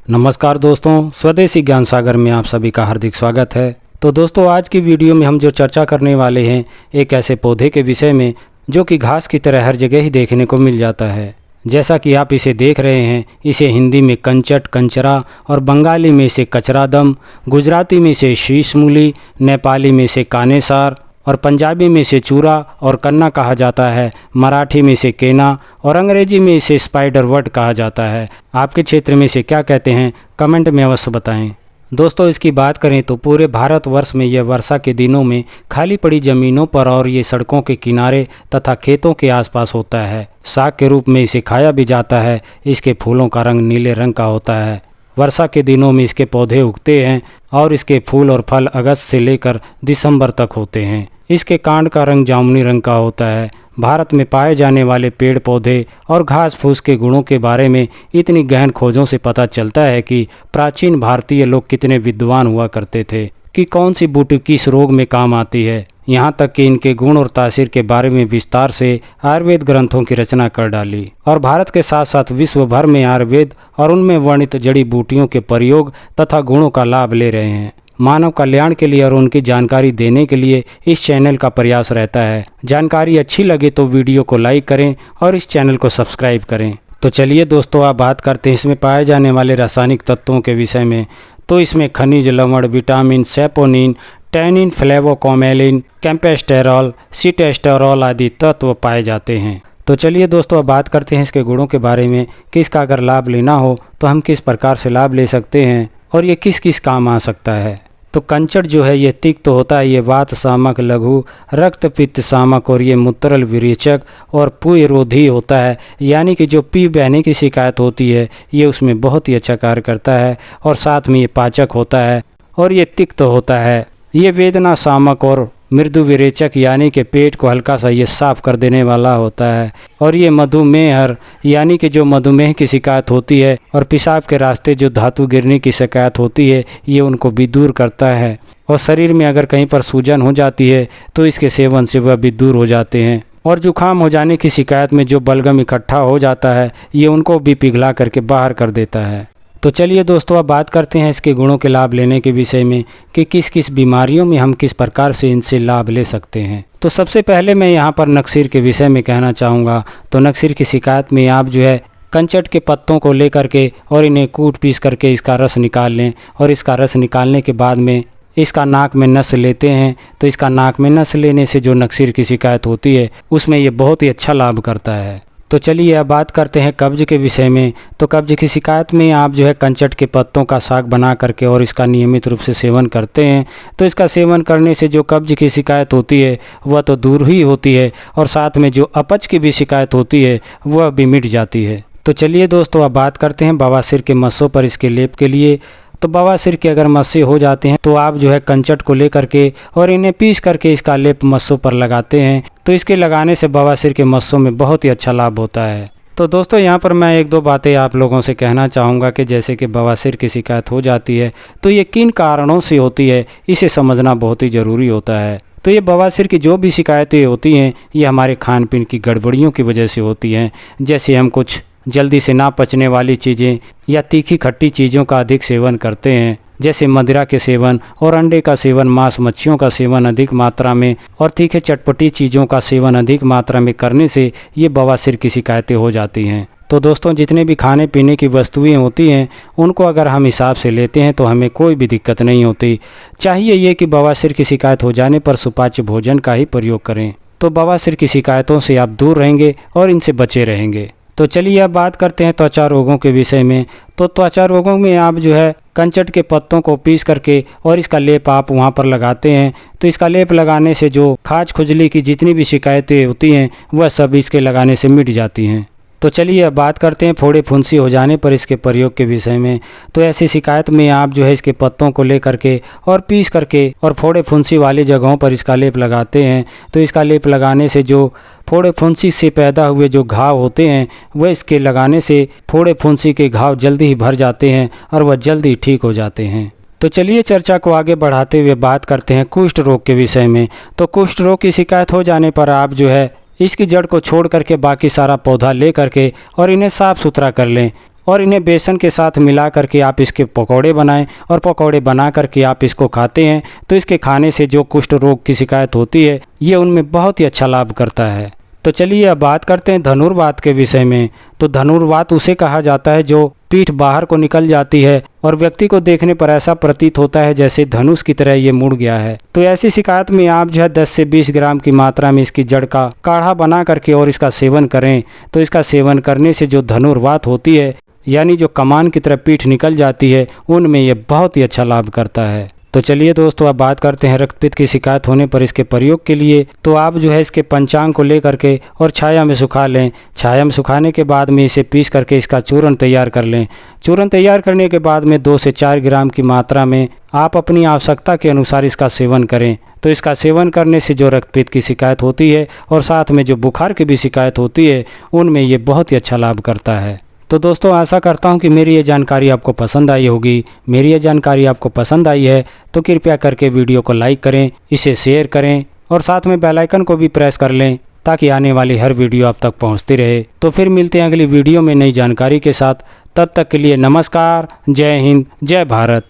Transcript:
नमस्कार दोस्तों, स्वदेशी ज्ञान सागर में आप सभी का हार्दिक स्वागत है। तो दोस्तों, आज की वीडियो में हम जो चर्चा करने वाले हैं एक ऐसे पौधे के विषय में जो कि घास की तरह हर जगह ही देखने को मिल जाता है। जैसा कि आप इसे देख रहे हैं, इसे हिंदी में कंचट, कंचरा और बंगाली में इसे कचरादम, गुजराती में इसे शीशमूली, नेपाली में इसे कानेसार और पंजाबी में इसे चूरा और कन्ना कहा जाता है, मराठी में इसे केना और अंग्रेजी में इसे स्पाइडर वट कहा जाता है। आपके क्षेत्र में इसे क्या कहते हैं, कमेंट में अवश्य बताएं। दोस्तों, इसकी बात करें तो पूरे भारतवर्ष में यह वर्षा के दिनों में खाली पड़ी ज़मीनों पर और ये सड़कों के किनारे तथा खेतों के आसपास होता है। साग के रूप में इसे खाया भी जाता है। इसके फूलों का रंग नीले रंग का होता है। वर्षा के दिनों में इसके पौधे उगते हैं और इसके फूल और फल अगस्त से लेकर दिसंबर तक होते हैं। इसके कांड का रंग जामुनी रंग का होता है। भारत में पाए जाने वाले पेड़ पौधे और घास फूस के गुणों के बारे में इतनी गहन खोजों से पता चलता है कि प्राचीन भारतीय लोग कितने विद्वान हुआ करते थे कि कौन सी बूटी किस रोग में काम आती है। यहाँ तक कि इनके गुण और तासीर के बारे में विस्तार से आयुर्वेद ग्रंथों की रचना कर डाली और भारत के साथ साथ विश्व भर में आयुर्वेद और उनमें वर्णित जड़ी बूटियों के प्रयोग तथा गुणों का लाभ ले रहे हैं। मानव कल्याण के लिए और उनकी जानकारी देने के लिए इस चैनल का प्रयास रहता है। जानकारी अच्छी लगे तो वीडियो को लाइक करें और इस चैनल को सब्सक्राइब करें। तो चलिए दोस्तों, आप बात करते हैं इसमें पाए जाने वाले रासायनिक तत्वों के विषय में। तो इसमें खनिज लवण, विटामिन, सैपोनिन, टैनिन, फ्लेवोकोमेलिन, कैम्पेस्टेरॉल, सिटेस्टेरॉल आदि तत्व पाए जाते हैं। तो चलिए दोस्तों, अब बात करते हैं इसके गुणों के बारे में कि इसका अगर लाभ लेना हो तो हम किस प्रकार से लाभ ले सकते हैं और ये किस किस काम आ सकता है। तो कंचट जो है ये तिक्त होता है, ये वात शामक, लघु रक्त पित्त शामक और ये मूत्रल विरेचक और पुरोधी होता है। यानी कि जो पी बहने की शिकायत होती है ये उसमें बहुत ही अच्छा कार्य करता है। और साथ में ये पाचक होता है और ये तिक्त होता है। ये वेदना शामक और मृदु विरेचक यानी कि पेट को हल्का सा ये साफ कर देने वाला होता है। और ये मधुमेहर यानी कि जो मधुमेह की शिकायत होती है और पेशाब के रास्ते जो धातु गिरने की शिकायत होती है ये उनको भी दूर करता है। और शरीर में अगर कहीं पर सूजन हो जाती है तो इसके सेवन से वह भी दूर हो जाते हैं। और जुकाम हो जाने की शिकायत में जो बलगम इकट्ठा हो जाता है ये उनको भी पिघला करके बाहर कर देता है। तो चलिए दोस्तों, अब बात करते हैं इसके गुणों के लाभ लेने के विषय में कि किस किस बीमारियों में हम किस प्रकार से इनसे लाभ ले सकते हैं। तो सबसे पहले मैं यहाँ पर नक्सीर के विषय में कहना चाहूँगा। तो नक्सीर की शिकायत में आप जो है कंचट के पत्तों को लेकर के और इन्हें कूट पीस करके इसका रस निकाल लें। और इसका रस निकालने के बाद में इसका नाक में नस लेते हैं। तो इसका नाक में नस लेने से जो नक्सीर की शिकायत होती है उसमें ये बहुत ही अच्छा लाभ करता है। तो चलिए अब बात करते हैं कब्ज के विषय में। तो कब्ज की शिकायत में आप जो है कंचट के पत्तों का साग बना करके और इसका नियमित रूप से सेवन करते हैं तो इसका सेवन करने से जो कब्ज की शिकायत होती है वह तो दूर ही होती है और साथ में जो अपच की भी शिकायत होती है वह भी मिट जाती है। तो चलिए दोस्तों, अब बात करते हैं बवासीर के मस्सों पर इसके लेप के लिए। तो बवासीर के अगर मस्से हो जाते हैं तो आप जो है कंचट को लेकर के और इन्हें पीस करके इसका लेप मस्सों पर लगाते हैं। तो इसके लगाने से बवासीर के मस्सों में बहुत ही अच्छा लाभ होता है। तो दोस्तों, यहाँ पर मैं एक दो बातें आप लोगों से कहना चाहूँगा कि जैसे कि बवासीर की शिकायत हो जाती है तो ये किन कारणों से होती है, इसे समझना बहुत ही ज़रूरी होता है। तो ये बवासीर की जो भी शिकायतें होती हैं ये हमारे खान पीन की गड़बड़ियों की वजह से होती हैं। जैसे हम कुछ जल्दी से ना पचने वाली चीज़ें या तीखी खट्टी चीज़ों का अधिक सेवन करते हैं, जैसे मदिरा के सेवन और अंडे का सेवन, मांस मच्छियों का सेवन अधिक मात्रा में और तीखे चटपटी चीज़ों का सेवन अधिक मात्रा में करने से ये बवासीर की शिकायतें हो जाती हैं। तो दोस्तों, जितने भी खाने पीने की वस्तुएं होती हैं उनको अगर हम हिसाब से लेते हैं तो हमें कोई भी दिक्कत नहीं होती। चाहिए ये कि बवासीर की शिकायत हो जाने पर सुपाच्य भोजन का ही प्रयोग करें। तो बवासीर की शिकायतों से आप दूर रहेंगे और इनसे बचे रहेंगे। तो चलिए अब बात करते हैं त्वचा रोगों के विषय में। तो त्वचा रोगों में आप जो है कंचट के पत्तों को पीस करके और इसका लेप आप वहाँ पर लगाते हैं। तो इसका लेप लगाने से जो खाज खुजली की जितनी भी शिकायतें होती हैं वह सब इसके लगाने से मिट जाती हैं। तो चलिए अब बात करते हैं फोड़े फुंसी हो जाने पर इसके प्रयोग के विषय में। तो ऐसी शिकायत में आप जो है इसके पत्तों को ले करके और पीस करके और फोड़े फुंसी वाली जगहों पर इसका लेप लगाते हैं। तो इसका लेप लगाने से जो फोड़े फुंसी से पैदा हुए जो घाव होते हैं वह इसके लगाने से फोड़े फुंसी के घाव जल्दी ही भर जाते हैं और वह जल्दी ठीक हो जाते हैं। तो चलिए चर्चा को आगे बढ़ाते हुए बात करते हैं कुष्ठ रोग के विषय में। तो कुष्ठ रोग की शिकायत हो जाने पर आप जो है इसकी जड़ को छोड़ करके बाकी सारा पौधा ले करके और इन्हें साफ़ सुथरा कर लें और इन्हें बेसन के साथ मिला करके आप इसके पकौड़े बनाएं और पकौड़े बना करके आप इसको खाते हैं तो इसके खाने से जो कुष्ठ रोग की शिकायत होती है ये उनमें बहुत ही अच्छा लाभ करता है। तो चलिए अब बात करते हैं धनुर्वात के विषय में। तो धनुर्वात उसे कहा जाता है जो पीठ बाहर को निकल जाती है और व्यक्ति को देखने पर ऐसा प्रतीत होता है जैसे धनुष की तरह ये मुड़ गया है। तो ऐसी शिकायत में आप जो है 10 से 20 ग्राम की मात्रा में इसकी जड़ का काढ़ा बना करके और इसका सेवन करें। तो इसका सेवन करने से जो धनुर्वात होती है यानी जो कमान की तरह पीठ निकल जाती है उनमें ये बहुत ही अच्छा लाभ करता है। तो चलिए दोस्तों अब बात करते हैं रक्तपित्त की शिकायत होने पर इसके प्रयोग के लिए। तो आप जो है इसके पंचांग को ले करके और छाया में सुखा लें। छाया में सुखाने के बाद में इसे पीस करके इसका चूर्ण तैयार कर लें। चूर्ण तैयार करने के बाद में 2 से 4 ग्राम की मात्रा में आप अपनी आवश्यकता के अनुसार इसका सेवन करें। तो इसका सेवन करने से जो रक्तपित्त की शिकायत होती है और साथ में जो बुखार की भी शिकायत होती है उनमें ये बहुत ही अच्छा लाभ करता है। तो दोस्तों आशा करता हूँ कि मेरी ये जानकारी आपको पसंद आई होगी। मेरी ये जानकारी आपको पसंद आई है तो कृपया करके वीडियो को लाइक करें, इसे शेयर करें और साथ में बेल आइकन को भी प्रेस कर लें ताकि आने वाली हर वीडियो आप तक पहुँचती रहे। तो फिर मिलते हैं अगली वीडियो में नई जानकारी के साथ। तब तक के लिए नमस्कार, जय हिंद, जय भारत।